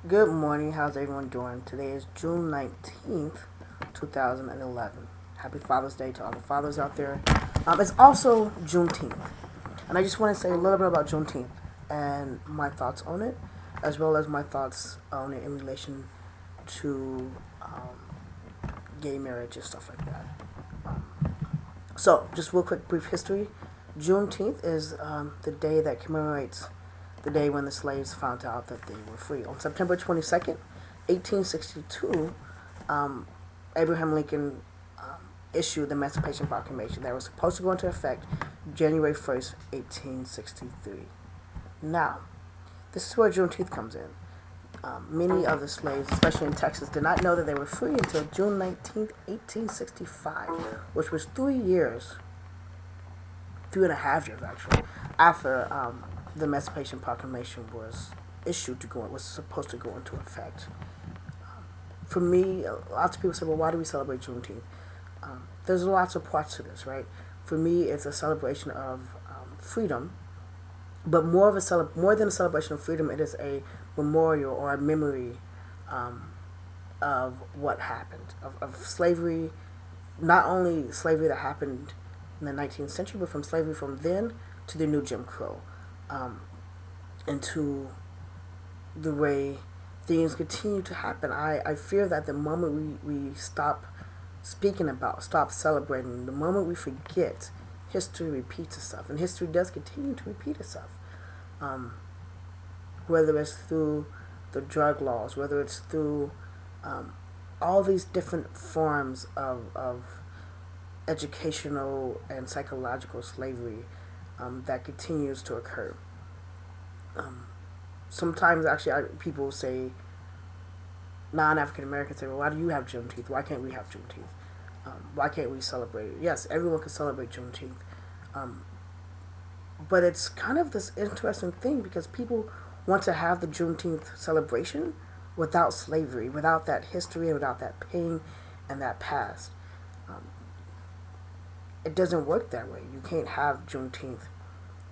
Good morning. How's everyone doing? Today is June 19th, 2011. Happy Father's Day to all the fathers out there. It's also Juneteenth. And I just want to say a little bit about Juneteenth and my thoughts on it, as well as my thoughts on it in relation to gay marriage and stuff like that. Um, just real quick, brief history. Juneteenth is the day that commemorates the day when the slaves found out that they were free. On September 22nd, 1862, um, Abraham Lincoln issued the Emancipation Proclamation that was supposed to go into effect January 1st, 1863. Now, this is where Juneteenth comes in. Many of the slaves, especially in Texas, did not know that they were free until June 19th, 1865, which was 3 years, 3.5 years actually, after the Emancipation Proclamation was issued to go, was supposed to go into effect. For me, lots of people say, "Well, why do we celebrate Juneteenth?" There's lots of parts to this, right? For me, it's a celebration of freedom, but more than a celebration of freedom, it is a memorial or a memory of what happened of slavery. Not only slavery that happened in the 19th century, but from slavery from then to the new Jim Crow, and to the way things continue to happen. I fear that the moment we stop speaking about, stop celebrating, the moment we forget, history repeats itself. And history does continue to repeat itself. Whether it's through the drug laws, whether it's through all these different forms of educational and psychological slavery that continues to occur. Sometimes, actually, people say, non-African Americans say, "Well, why do you have Juneteenth? Why can't we have Juneteenth? Why can't we celebrate it?" Yes, everyone can celebrate Juneteenth. But it's kind of this interesting thing because people want to have the Juneteenth celebration without slavery, without that history, and without that pain and that past. It doesn't work that way. You can't have Juneteenth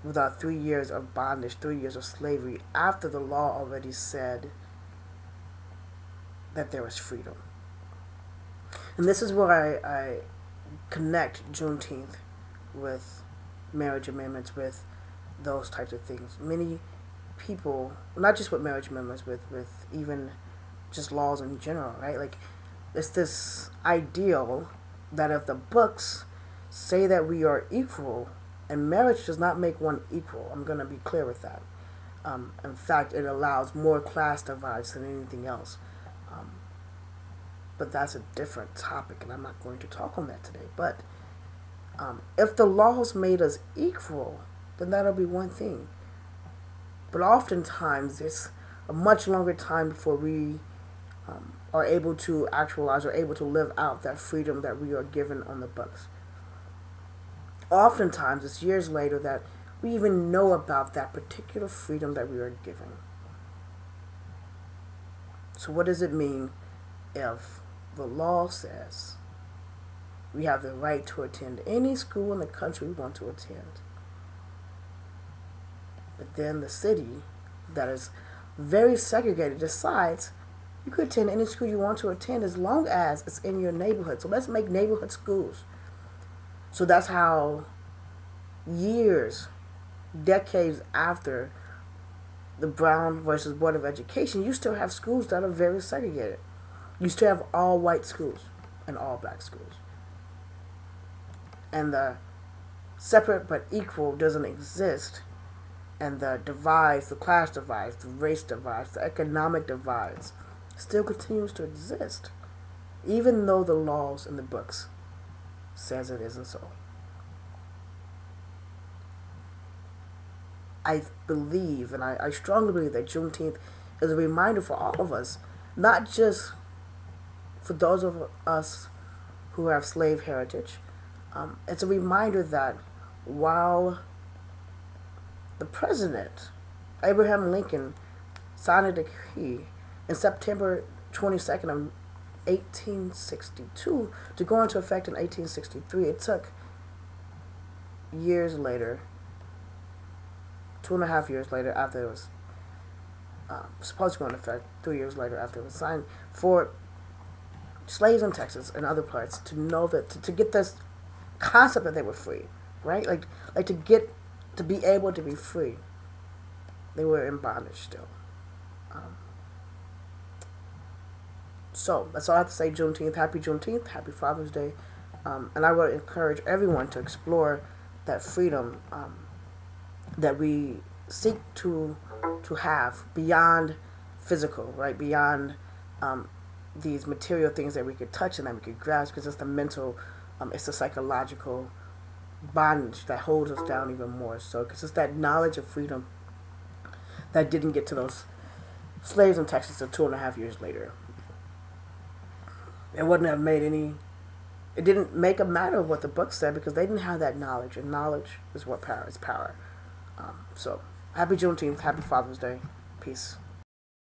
without 3 years of bondage, 3 years of slavery, after the law already said that there was freedom. And this is where I connect Juneteenth with marriage amendments, with those types of things. Many people, not just with marriage amendments, with even just laws in general, right? Like, it's this ideal that if the books say that we are equal, and marriage does not make one equal, I'm going to be clear with that. In fact, it allows more class divides than anything else. But that's a different topic, and I'm not going to talk on that today. But if the laws made us equal, then that'll be one thing. But oftentimes, it's a much longer time before we are able to actualize or able to live out that freedom that we are given on the books. Oftentimes, it's years later that we even know about that particular freedom that we are given. So what does it mean if the law says we have the right to attend any school in the country we want to attend, but then the city that is very segregated decides you could attend any school you want to attend as long as it's in your neighborhood? So let's make neighborhood schools. So that's how years, decades after the Brown versus Board of Education, you still have schools that are very segregated. You still have all white schools and all black schools. And the separate but equal doesn't exist. And the divides, the class divides, the race divides, the economic divides still continues to exist, even though the laws in the books says it isn't so. I believe, and I strongly believe, that Juneteenth is a reminder for all of us, not just for those of us who have slave heritage. It's a reminder that while the president, Abraham Lincoln, signed a decree in September 22nd of 1862 to go into effect in 1863, it took years later, 2.5 years later, after it was supposed to go into effect 3 years later after it was signed, for slaves in Texas and other parts to know that, to get this concept that they were free, right? Like to be able to be free, they were in bondage still. So that's all I have to say. Juneteenth, happy Juneteenth, happy Father's Day, and I would encourage everyone to explore that freedom that we seek to have beyond physical, right? Beyond these material things that we could touch and that we could grasp, because it's the mental, it's the psychological bondage that holds us down even more. So, because it's that knowledge of freedom that didn't get to those slaves in Texas until 2.5 years later. It wouldn't have made any. It didn't make a matter of what the book said, because they didn't have that knowledge, and knowledge is what power is. Power. So, happy Juneteenth, happy Father's Day, peace.